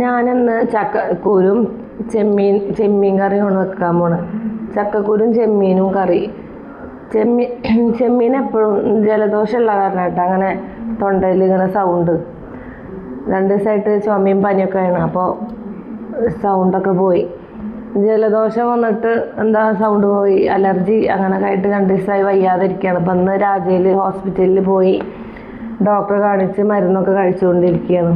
ഞാനിന്ന് ചക്കക്കൂരും ചെമ്മീൻ കറിയാണ് വെക്കാൻ പോണത്. ചക്കക്കൂരും ചെമ്മീനും കറി. ചെമ്മീൻ എപ്പോഴും ജലദോഷമുള്ള കാരണം കേട്ടോ അങ്ങനെ തൊണ്ടയിൽ ഇങ്ങനെ സൗണ്ട്. 2 ദിവസമായിട്ട് ചുമയും പനിയൊക്കെ ആണ്. അപ്പോൾ സൗണ്ടൊക്കെ പോയി. ജലദോഷം വന്നിട്ട് എന്താ സൗണ്ട് പോയി, അലർജി അങ്ങനെയൊക്കെ ആയിട്ട് 2 ദിവസമായി വയ്യാതിരിക്കുകയാണ്. അപ്പം ഇന്ന് രാജയിൽ ഹോസ്പിറ്റലിൽ പോയി ഡോക്ടറെ കാണിച്ച് മരുന്നൊക്കെ കഴിച്ചുകൊണ്ടിരിക്കുകയാണ്.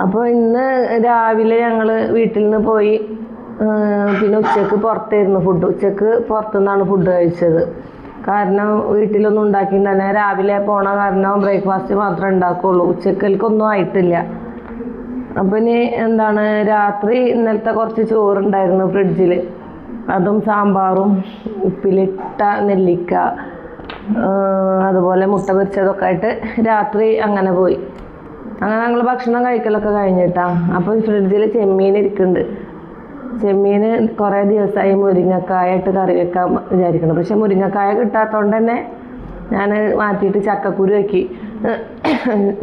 അപ്പോൾ ഇന്ന് രാവിലെ ഞങ്ങൾ വീട്ടിൽ നിന്ന് പോയി. പിന്നെ ഉച്ചക്ക് പുറത്തായിരുന്നു ഫുഡ്. ഉച്ചക്ക് പുറത്തുനിന്നാണ് ഫുഡ് കഴിച്ചത്. കാരണം വീട്ടിലൊന്നും ഉണ്ടാക്കിയിട്ടുണ്ടല്ല. രാവിലെ പോണ കാരണം ബ്രേക്ക്ഫാസ്റ്റ് മാത്രമേ ഉണ്ടാക്കുകയുള്ളൂ. ഉച്ചക്കൽക്കൊന്നും ആയിട്ടില്ല. അപ്പം ഇനി എന്താണ്, രാത്രി ഇന്നലത്തെ കുറച്ച് ചോറുണ്ടായിരുന്നു ഫ്രിഡ്ജിൽ. അതും സാമ്പാറും ഉപ്പിലിട്ട നെല്ലിക്ക അതുപോലെ മുട്ട പൊരിച്ചതൊക്കെ ആയിട്ട് രാത്രി അങ്ങനെ പോയി. അങ്ങനെ ഞങ്ങൾ ഭക്ഷണം കഴിക്കലൊക്കെ കഴിഞ്ഞിട്ടാണ്. അപ്പോൾ ഫ്രിഡ്ജിൽ ചെമ്മീൻ ഇരിക്കുന്നുണ്ട്. ചെമ്മീൻ കുറേ ദിവസമായി മുരിങ്ങക്കായിട്ട് കറി വെക്കാൻ വിചാരിക്കണം. പക്ഷെ മുരിങ്ങക്കായ കിട്ടാത്തതുകൊണ്ട് തന്നെ ഞാൻ മാറ്റിയിട്ട് ചക്കക്കുരു ആക്കി.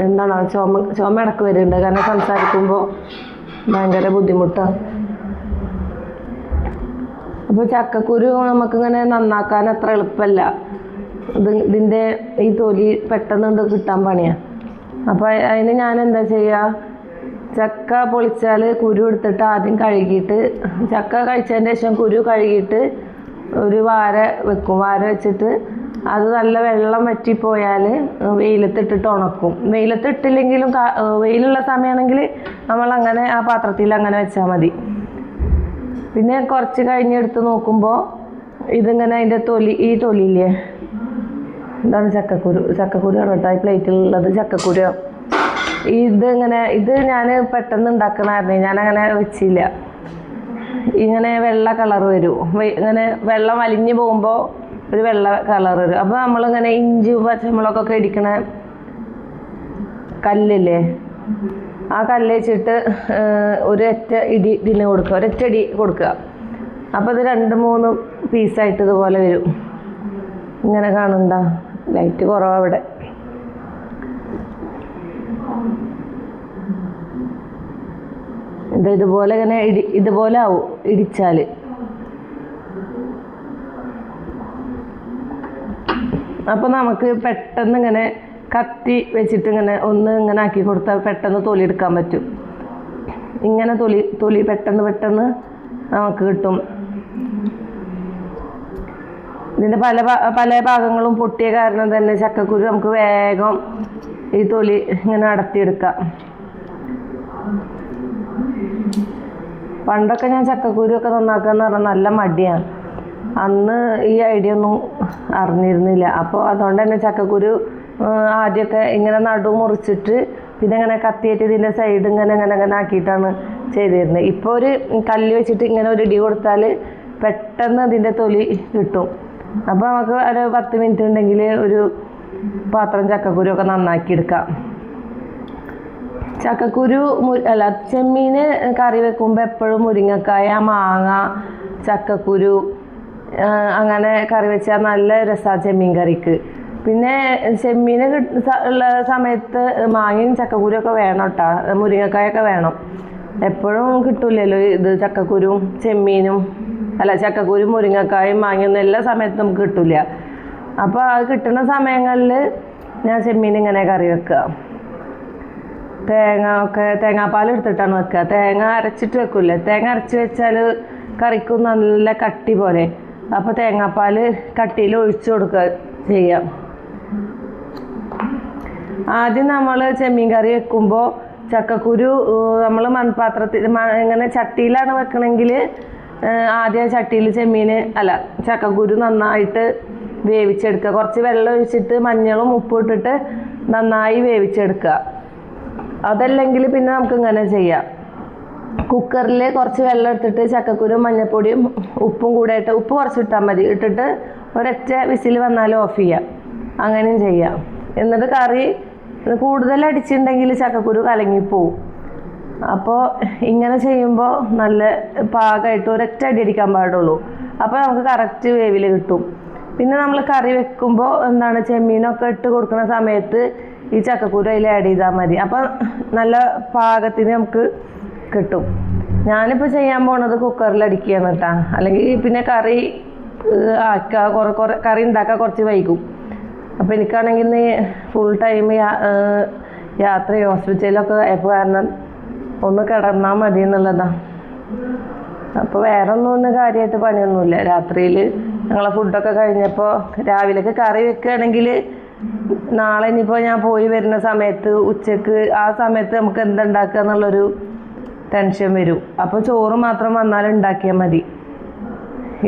എന്താണ് ചുമ ഇടക്ക് വരുന്നുണ്ട്. കാരണം സംസാരിക്കുമ്പോൾ ഭയങ്കര ബുദ്ധിമുട്ടാണ്. അപ്പോൾ ചക്കക്കുരു നമുക്കിങ്ങനെ നന്നാക്കാൻ അത്ര എളുപ്പമല്ല. ഇതിൻ്റെ ഈ തൊലി പെട്ടെന്ന് കിട്ടാൻ പണിയാണ്. അപ്പോൾ അതിന് ഞാൻ എന്താ ചെയ്യുക, ചക്ക പൊളിച്ചാൽ കുരു എടുത്തിട്ട് ആദ്യം കഴുകിയിട്ട്, ചക്ക കഴിച്ചതിൻ്റെ ശേഷം കുരു കഴുകിയിട്ട് ഒരു വാര വെക്കും. വാര വെച്ചിട്ട് അത് നല്ല വെള്ളം വറ്റിപ്പോയാൽ വെയിലത്തിട്ടിട്ട് ഉണക്കും. വെയിലത്തിട്ടില്ലെങ്കിലും വെയിലുള്ള സമയമാണെങ്കിൽ നമ്മളങ്ങനെ ആ പാത്രത്തിൽ അങ്ങനെ വെച്ചാൽ മതി. പിന്നെ കുറച്ച് കഴിഞ്ഞെടുത്ത് നോക്കുമ്പോൾ ഇതിങ്ങനെ അതിൻ്റെ ഈ തൊലിയില്ലേ, ഇതാണ് ചക്കക്കുരുവാണ് കേട്ടോ. ഈ പ്ലേറ്റിലുള്ളത് ചക്കക്കുരു. ഇത് ഞാൻ പെട്ടെന്ന് ഉണ്ടാക്കണമായിരുന്നു. ഞാനങ്ങനെ വെച്ചില്ല. ഇങ്ങനെ വെള്ള കളർ വരും. ഇങ്ങനെ വെള്ളം വലിഞ്ഞു പോകുമ്പോൾ ഒരു വെള്ള കളർ വരും. അപ്പോൾ നമ്മളിങ്ങനെ ഇഞ്ചി പച്ചമുളകൊക്കെ ഇടിക്കണ കല്ലില്ലേ, ആ കല്ല് വെച്ചിട്ട് ഒരൊറ്റ ഇടി ഇതിന് കൊടുക്കുക. ഒരൊറ്റ ഇടി കൊടുക്കുക. അപ്പോൾ ഇത് 2-3 പീസായിട്ട് ഇതുപോലെ വരും. ഇങ്ങനെ കാണുന്നുണ്ട, ലൈറ്റ് കുറവാണ് ഇവിടെ. ഇതുപോലെ ഇങ്ങനെ ഇതുപോലെ ആവും ഇടിച്ചാൽ. അപ്പോൾ നമുക്ക് പെട്ടെന്ന് ഇങ്ങനെ കത്തി വെച്ചിട്ട് ഇങ്ങനെ ആക്കി കൊടുത്താൽ പെട്ടെന്ന് തൊലി എടുക്കാൻ പറ്റും. ഇങ്ങനെ തൊലി പെട്ടെന്ന് നമുക്ക് കിട്ടും. ഇതിൻ്റെ പല ഭാഗങ്ങളും പൊട്ടിയ കാരണം തന്നെ ചക്കക്കുരു നമുക്ക് വേഗം ഈ തൊലി ഇങ്ങനെ അടർത്തിയെടുക്കാം. പണ്ടൊക്കെ ഞാൻ ചക്കക്കുരു ഒക്കെ നന്നാക്കുക എന്ന് പറഞ്ഞാൽ നല്ല മടിയാണ്. അന്ന് ഈ ഐഡിയ ഒന്നും അറിഞ്ഞിരുന്നില്ല. അപ്പോൾ അതുകൊണ്ട് തന്നെ ചക്കക്കുരു ആദ്യമൊക്കെ ഇങ്ങനെ നടു മുറിച്ചിട്ട് പിന്നെ ഇങ്ങനെ കത്തിയേറ്റ് ഇതിൻ്റെ സൈഡ് ഇങ്ങനെ ആക്കിയിട്ടാണ് ചെയ്തിരുന്നത്. ഇപ്പോൾ ഒരു കല്ല് വെച്ചിട്ട് ഇങ്ങനെ ഒരു ഇടി കൊടുത്താൽ പെട്ടെന്ന് ഇതിൻ്റെ തൊലി കിട്ടും. അപ്പോൾ നമുക്ക് ഒരു 10 മിനിറ്റ് ഉണ്ടെങ്കിൽ ഒരു പാത്രം ചക്കക്കുരു ഒക്കെ നന്നാക്കി എടുക്കാം. ചെമ്മീൻ കറി വെക്കുമ്പോൾ എപ്പോഴും മുരിങ്ങക്കായ, മാങ്ങ, ചക്കക്കുരു അങ്ങനെ കറി വെച്ചാൽ നല്ല രസമാണ് ചെമ്മീൻ കറിക്ക്. പിന്നെ ചെമ്മീൻ ഉള്ള സമയത്ത് മാങ്ങയും ചക്കക്കുരുവൊക്കെ വേണം കേട്ടോ. മുരിങ്ങക്കായൊക്കെ വേണം. എപ്പോഴും കിട്ടൂലല്ലോ ഇത് ചക്കക്കുരും ചെമ്മീനും. ചക്കക്കുരും മുരിങ്ങക്കായും മാങ്ങയൊന്നും എല്ലാ സമയത്തും നമുക്ക് കിട്ടില്ല. അപ്പോൾ അത് കിട്ടുന്ന സമയങ്ങളിൽ ഞാൻ ചെമ്മീൻ ഇങ്ങനെ കറി വെക്കുക. തേങ്ങാപ്പാൽ എടുത്തിട്ടാണ് വെക്കുക. തേങ്ങ അരച്ചിട്ട് വെക്കില്ലേ. തേങ്ങ അരച്ച് വെച്ചാൽ കറിക്കും നല്ല കട്ടി പോലെ. അപ്പോൾ തേങ്ങാപ്പാൽ കട്ടിയിൽ ഒഴിച്ചു കൊടുക്കുക ചെയ്യാം. ആദ്യം നമ്മൾ ചെമ്മീൻ കറി വെക്കുമ്പോൾ ചക്കക്കുരു നമ്മൾ മൺപാത്രത്തിൽ ഇങ്ങനെ ചട്ടിയിലാണ് വെക്കണമെങ്കിൽ ആദ്യം ചട്ടിയിൽ ചക്കക്കുരു നന്നായിട്ട് വേവിച്ചെടുക്കുക. കുറച്ച് വെള്ളം ഒഴിച്ചിട്ട് മഞ്ഞളും ഉപ്പും ഇട്ടിട്ട് നന്നായി വേവിച്ചെടുക്കുക. അതല്ലെങ്കിൽ പിന്നെ നമുക്ക് ഇങ്ങനെ ചെയ്യാം. കുക്കറിൽ കുറച്ച് വെള്ളം എടുത്തിട്ട് ചക്കക്കുരും മഞ്ഞൾപ്പൊടിയും ഉപ്പും കൂടെ ഇട്ട്, ഉപ്പ് കുറച്ച് ഇട്ടാൽ മതി, ഇട്ടിട്ട് ഒരൊറ്റ വിസിൽ വന്നാൽ ഓഫ് ചെയ്യാം. അങ്ങനെയും ചെയ്യാം. എന്നിട്ട് കറി കൂടുതൽ അടിച്ചിട്ടുണ്ടെങ്കിൽ ചക്കക്കുരു കലങ്ങിപ്പോവും. അപ്പോൾ ഇങ്ങനെ ചെയ്യുമ്പോൾ നല്ല പാകമായിട്ട് ഒരൊറ്റ അടി അടിക്കാൻ പാടുള്ളൂ. അപ്പോൾ നമുക്ക് കറക്റ്റ് വേവിൽ കിട്ടും. പിന്നെ നമ്മൾ കറി വെക്കുമ്പോൾ ചെമ്മീനൊക്കെ ഇട്ട് കൊടുക്കുന്ന സമയത്ത് ഈ ചക്കക്കുരു അതിൽ ആഡ് ചെയ്താൽ മതി. അപ്പം നല്ല പാകത്തിന് നമുക്ക് കിട്ടും. ഞാനിപ്പോൾ ചെയ്യാൻ പോണത് കുക്കറിൽ അടിക്കുകയാണ് കേട്ടോ. അല്ലെങ്കിൽ പിന്നെ കറി ആക്കുക കറി ഉണ്ടാക്കാൻ കുറച്ച് വൈകും. അപ്പോൾ എനിക്കാണെങ്കിൽ ഇന്ന് ഫുൾ ടൈം യാത്ര ഹോസ്പിറ്റലിലൊക്കെ ആയപ്പോൾ കാരണം ഒന്ന് കിടന്നാൽ മതി എന്നുള്ളതാണ്. അപ്പോൾ വേറെ ഒന്നും കാര്യമായിട്ട് പണിയൊന്നുമില്ല. രാത്രിയിൽ ഞങ്ങളെ ഫുഡൊക്കെ കഴിഞ്ഞപ്പോൾ രാവിലേക്ക് കറി വെക്കുകയാണെങ്കിൽ നാളെ ഇനിയിപ്പോൾ ഞാൻ പോയി വരുന്ന സമയത്ത് ഉച്ചക്ക് ആ സമയത്ത് നമുക്ക് എന്തുണ്ടാക്കുക എന്നുള്ളൊരു ടെൻഷൻ വരും. അപ്പോൾ ചോറ് മാത്രം വന്നാൽ ഉണ്ടാക്കിയാൽ മതി.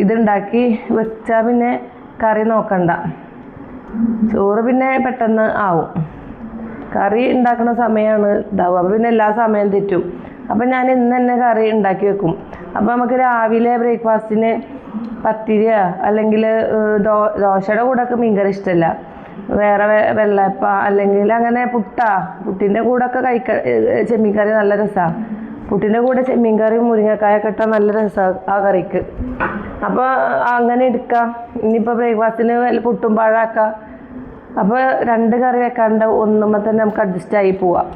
ഇതുണ്ടാക്കി വെച്ചാൽ പിന്നെ കറി നോക്കണ്ട. ചോറ് പിന്നെ പെട്ടെന്ന് ആവും. കറി ഉണ്ടാക്കുന്ന സമയമാണ് ഇതാവും. അപ്പോൾ പിന്നെ എല്ലാ സമയം തെറ്റും. അപ്പം ഞാൻ ഇന്ന് തന്നെ കറി ഉണ്ടാക്കി വെക്കും. അപ്പോൾ നമുക്ക് രാവിലെ ബ്രേക്ക്ഫാസ്റ്റിന് പത്തിരിയോ അല്ലെങ്കിൽ ദോശയുടെ കൂടെയൊക്കെ മീൻകറി ഇഷ്ടമല്ല, വേറെ വെള്ളയപ്പ അല്ലെങ്കിൽ അങ്ങനെ പുട്ടിൻ്റെ കൂടെയൊക്കെ ചെമ്മീൻ കറി നല്ല രസമാണ്. പുട്ടിൻ്റെ കൂടെ ചെമ്മീൻ കറിയും മുരിങ്ങക്കായൊക്കെ ഇട്ടാൽ നല്ല രസമാണ് ആ കറിക്ക്. അപ്പോൾ അങ്ങനെ എടുക്കാം. ഇനിയിപ്പോൾ ബ്രേക്ക്ഫാസ്റ്റിന് പുട്ടും പഴമാക്കാം. അപ്പോൾ 2 കറി വെക്കാണ്ട് ഒന്നുമ്പോൾ തന്നെ നമുക്ക് അഡ്ജസ്റ്റ് ആയി പോവാം.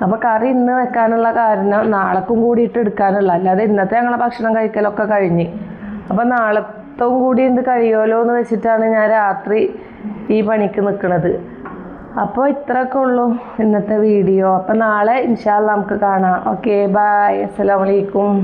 അപ്പോൾ കറി ഇന്ന് വെക്കാനുള്ള കാരണം നാളെക്കും കൂടിയിട്ട് എടുക്കാനുള്ള, അല്ലാതെ ഇന്നത്തെ ഞങ്ങളെ ഭക്ഷണം കഴിക്കലൊക്കെ കഴിഞ്ഞ്. അപ്പോൾ നാളത്തും കൂടി ഇത് കഴിയുമല്ലോ എന്ന് വെച്ചിട്ടാണ് ഞാൻ രാത്രി ഈ പണിക്ക് നിൽക്കുന്നത്. അപ്പോൾ ഇത്രയൊക്കെ ഉള്ളൂ ഇന്നത്തെ വീഡിയോ. അപ്പോൾ നാളെ ഇൻഷാ അല്ലാഹ് നമുക്ക് കാണാം. ഓക്കെ, ബൈ, അസ്സലാമു അലൈക്കും.